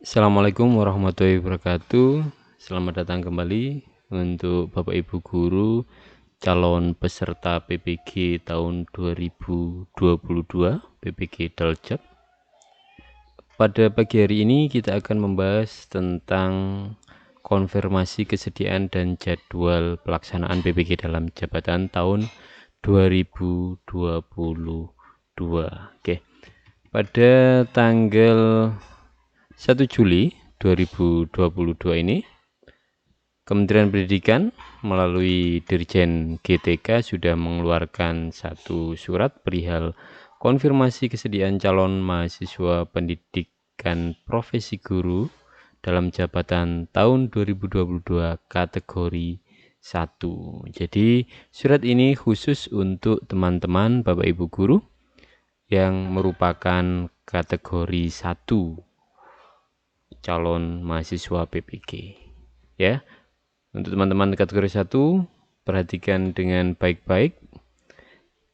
Assalamualaikum warahmatullahi wabarakatuh. Selamat datang kembali untuk Bapak Ibu guru calon peserta PPG tahun 2022 PPG Daljab. Pada pagi hari ini kita akan membahas tentang konfirmasi kesediaan dan jadwal pelaksanaan PPG dalam jabatan tahun 2022. Oke. Pada tanggal 1 Juli 2022 ini, Kementerian Pendidikan melalui Dirjen GTK sudah mengeluarkan satu surat perihal konfirmasi kesediaan calon mahasiswa pendidikan profesi guru dalam jabatan tahun 2022 kategori 1. Jadi surat ini khusus untuk teman-teman Bapak Ibu guru yang merupakan kategori 1 calon mahasiswa PPG. Ya, untuk teman-teman kategori 1 perhatikan dengan baik-baik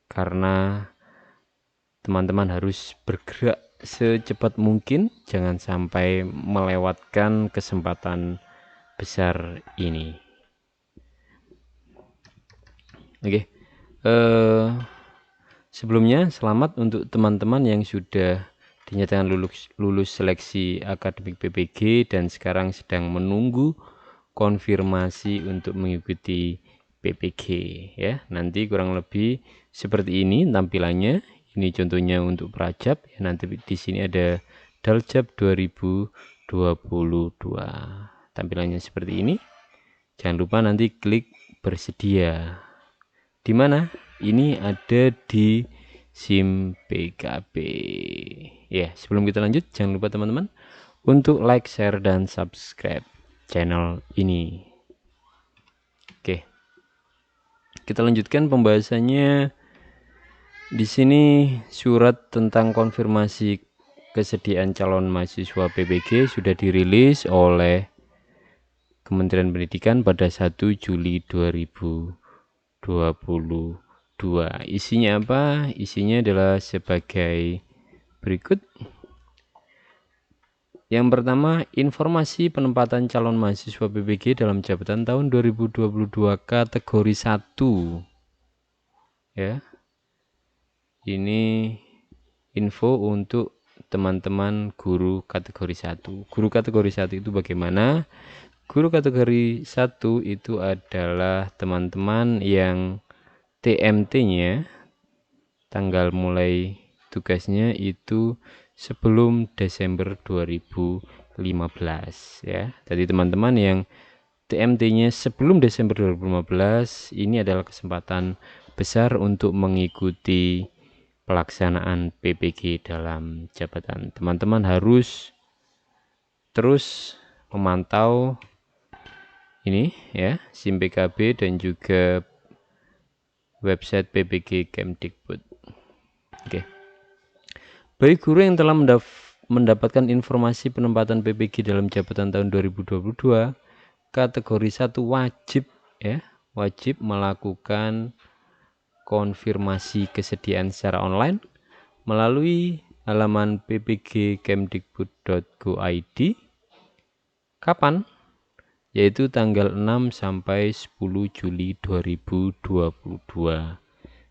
karena teman-teman harus bergerak secepat mungkin, jangan sampai melewatkan kesempatan besar ini. Oke. Sebelumnya selamat untuk teman-teman yang sudah dinyatakan lulus seleksi akademik PPG dan sekarang sedang menunggu konfirmasi untuk mengikuti PPG ya. Nanti kurang lebih seperti ini tampilannya. Ini contohnya untuk Prajab ya, nanti di sini ada Daljab 2022. Tampilannya seperti ini. Jangan lupa nanti klik bersedia. Di mana? Ini ada di SIM PKB. Ya, sebelum kita lanjut, jangan lupa teman-teman untuk like, share, dan subscribe channel ini. Oke, kita lanjutkan pembahasannya. Di sini surat tentang konfirmasi kesediaan calon mahasiswa PPG sudah dirilis oleh Kementerian Pendidikan pada 1 Juli 2022. Isinya apa? Isinya adalah sebagai berikut. Yang pertama, informasi penempatan calon mahasiswa PPG dalam jabatan tahun 2022 kategori 1. Ya. Ini info untuk teman-teman guru kategori 1. Guru kategori 1 itu bagaimana? Guru kategori 1 itu adalah teman-teman yang TMT-nya tanggal mulai tugasnya itu sebelum Desember 2015 ya. Jadi teman-teman yang TMT-nya sebelum Desember 2015 ini adalah kesempatan besar untuk mengikuti pelaksanaan PPG dalam jabatan. Teman-teman harus terus memantau ini ya, SIM PKB dan juga website PPG Kemdikbud. Oke. Bagi guru yang telah mendapatkan informasi penempatan PPG dalam jabatan tahun 2022, kategori 1 wajib melakukan konfirmasi kesediaan secara online melalui halaman ppgkemdikbud.go.id. Kapan? Yaitu tanggal 6 sampai 10 Juli 2022.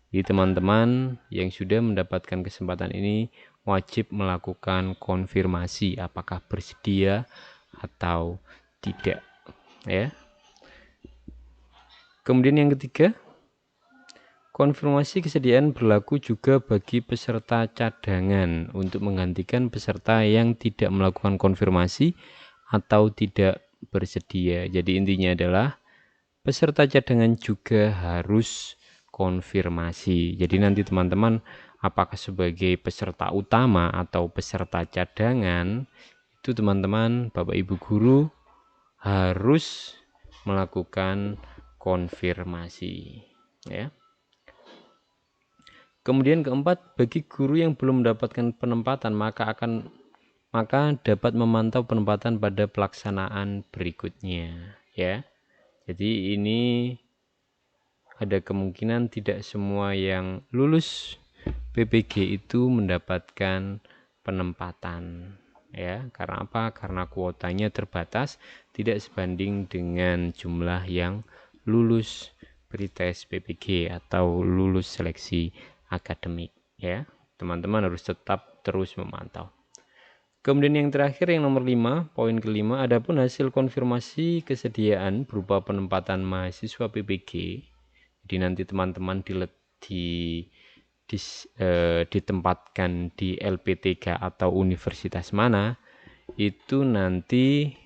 Jadi teman-teman yang sudah mendapatkan kesempatan ini wajib melakukan konfirmasi apakah bersedia atau tidak ya. Kemudian yang ketiga, konfirmasi kesediaan berlaku juga bagi peserta cadangan untuk menggantikan peserta yang tidak melakukan konfirmasi atau tidak bersedia. Jadi intinya adalah peserta cadangan juga harus konfirmasi. Jadi nanti teman-teman apakah sebagai peserta utama atau peserta cadangan itu teman-teman Bapak Ibu guru harus melakukan konfirmasi ya. Kemudian keempat, bagi guru yang belum mendapatkan penempatan maka dapat memantau penempatan pada pelaksanaan berikutnya ya. Jadi ini ada kemungkinan tidak semua yang lulus PPG itu mendapatkan penempatan ya. Karena apa? Karena kuotanya terbatas, tidak sebanding dengan jumlah yang lulus pretest PPG atau lulus seleksi akademik, ya. Teman-teman harus tetap terus memantau. Kemudian yang terakhir, yang nomor 5, poin kelima, adapun hasil konfirmasi kesediaan berupa penempatan mahasiswa PPG, jadi nanti teman-teman ditempatkan di LP3 atau universitas mana, itu nanti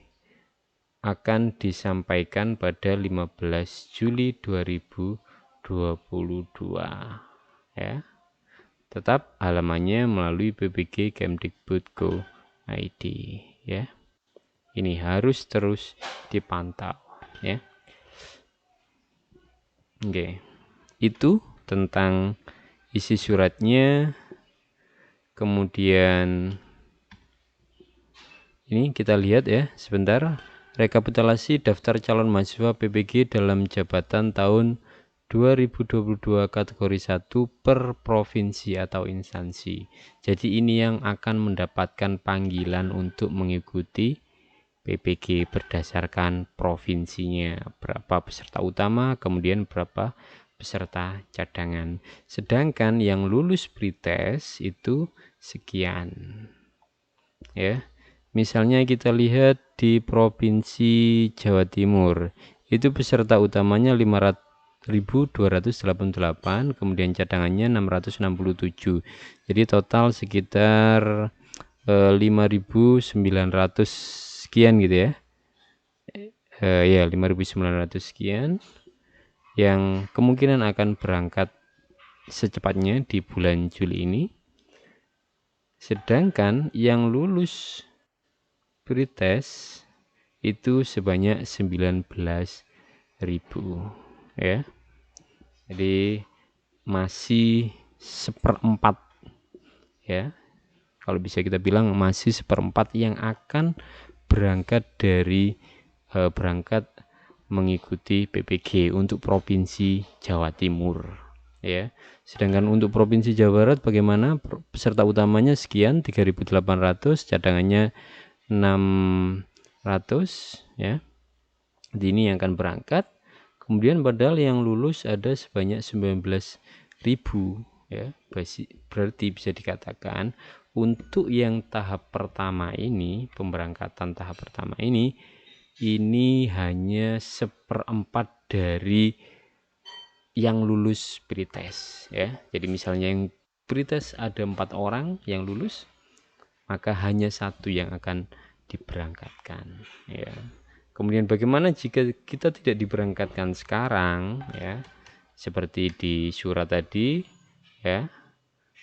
akan disampaikan pada 15 Juli 2022, ya. Tetap halamannya melalui ppg kemdikbud.go.id, ya. Ini harus terus dipantau, ya. Oke. Itu tentang isi suratnya. Kemudian ini kita lihat ya sebentar, rekapitulasi daftar calon mahasiswa PPG dalam jabatan tahun 2022 kategori 1 per provinsi atau instansi. Jadi ini yang akan mendapatkan panggilan untuk mengikuti PPG berdasarkan provinsinya, berapa peserta utama, kemudian berapa peserta cadangan. Sedangkan yang lulus pretest itu sekian, ya. Misalnya kita lihat di Provinsi Jawa Timur, itu peserta utamanya 500.288, kemudian cadangannya 667. Jadi total sekitar 5.900 sekian gitu ya. Ya 5.900 sekian yang kemungkinan akan berangkat secepatnya di bulan Juli ini. Sedangkan yang lulus pretest itu sebanyak 19.000, ya. Jadi masih 1/4, ya. Kalau bisa kita bilang masih 1/4 yang akan berangkat mengikuti PPG untuk Provinsi Jawa Timur, ya. Sedangkan untuk Provinsi Jawa Barat bagaimana? Peserta utamanya sekian 3.800, cadangannya 600, ya. Ini yang akan berangkat. Kemudian padahal yang lulus ada sebanyak 19.000, ya. Berarti bisa dikatakan untuk yang tahap pertama ini, pemberangkatan tahap pertama ini hanya 1/4 dari yang lulus pretest, ya. Jadi misalnya yang pretest ada 4 orang yang lulus, maka hanya 1 yang akan diberangkatkan, ya. Kemudian bagaimana jika kita tidak diberangkatkan sekarang, ya, seperti di surat tadi, ya,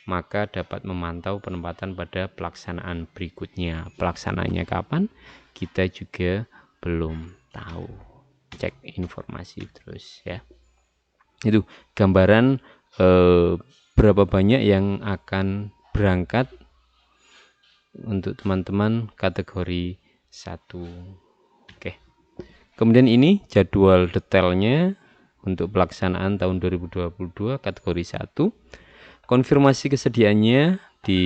maka dapat memantau penempatan pada pelaksanaan berikutnya. Pelaksanaannya kapan? Kita juga belum tahu. Cek informasi terus, ya. Itu gambaran berapa banyak yang akan berangkat untuk teman-teman kategori 1. Oke. Kemudian ini jadwal detailnya untuk pelaksanaan tahun 2022 kategori 1. Konfirmasi kesediaannya di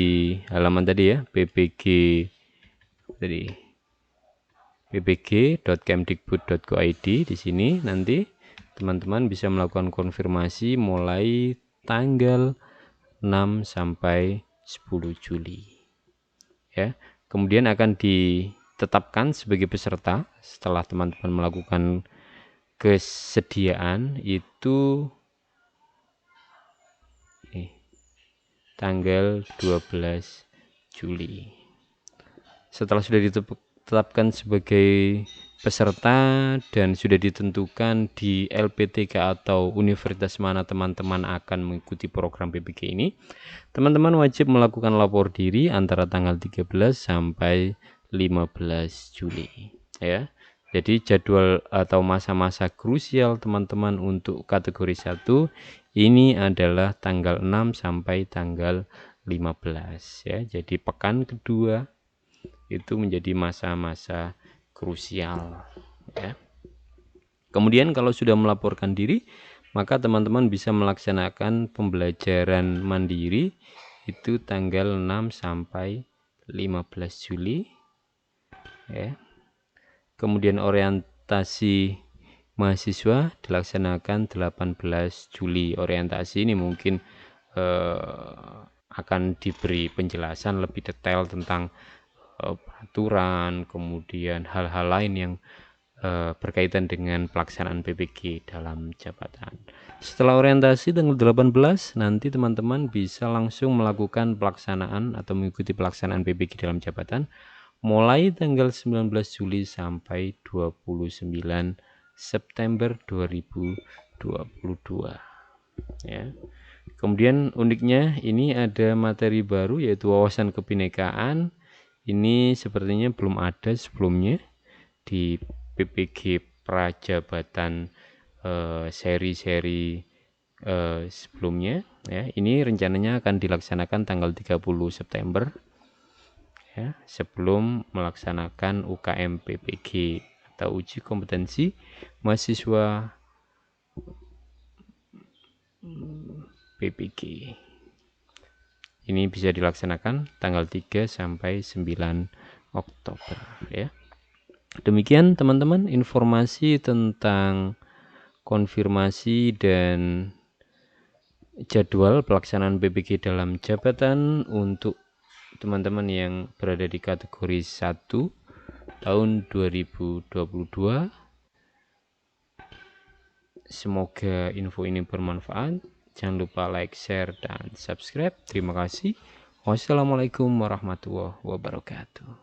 halaman tadi ya, ppg.kemdikbud.go.id. Di sini nanti teman-teman bisa melakukan konfirmasi mulai tanggal 6 sampai 10 Juli. Ya, kemudian akan ditetapkan sebagai peserta setelah teman-teman melakukan kesediaan itu tanggal 12 Juli. Setelah sudah ditetapkan sebagai peserta dan sudah ditentukan di LP3 atau universitas mana teman-teman akan mengikuti program PPG ini, teman-teman wajib melakukan lapor diri antara tanggal 13 sampai 15 Juli, ya. Jadi jadwal atau masa-masa krusial teman-teman untuk kategori 1 ini adalah tanggal 6 sampai tanggal 15, ya. Jadi pekan kedua itu menjadi masa-masa krusial, ya. Kemudian kalau sudah melaporkan diri, maka teman-teman bisa melaksanakan pembelajaran mandiri itu tanggal 6 sampai 15 Juli ya. Kemudian orientasi mahasiswa dilaksanakan 18 Juli. Orientasi ini mungkin akan diberi penjelasan lebih detail tentang peraturan, kemudian hal-hal lain yang berkaitan dengan pelaksanaan PPG dalam jabatan. Setelah orientasi tanggal 18, nanti teman-teman bisa langsung melakukan pelaksanaan atau mengikuti pelaksanaan PPG dalam jabatan mulai tanggal 19 Juli sampai 29 September 2022 ya. Kemudian uniknya ini ada materi baru yaitu wawasan kebinekaan. Ini sepertinya belum ada sebelumnya di PPG Prajabatan seri-seri sebelumnya ya. Ini rencananya akan dilaksanakan tanggal 30 September ya, sebelum melaksanakan UKM PPG atau uji kompetensi mahasiswa PPG. Ini bisa dilaksanakan tanggal 3 sampai 9 Oktober ya. Demikian teman-teman informasi tentang konfirmasi dan jadwal pelaksanaan PPG dalam jabatan untuk teman-teman yang berada di kategori 1 tahun 2022. Semoga info ini bermanfaat. Jangan lupa like, share, dan subscribe. Terima kasih. Wassalamualaikum warahmatullahi wabarakatuh.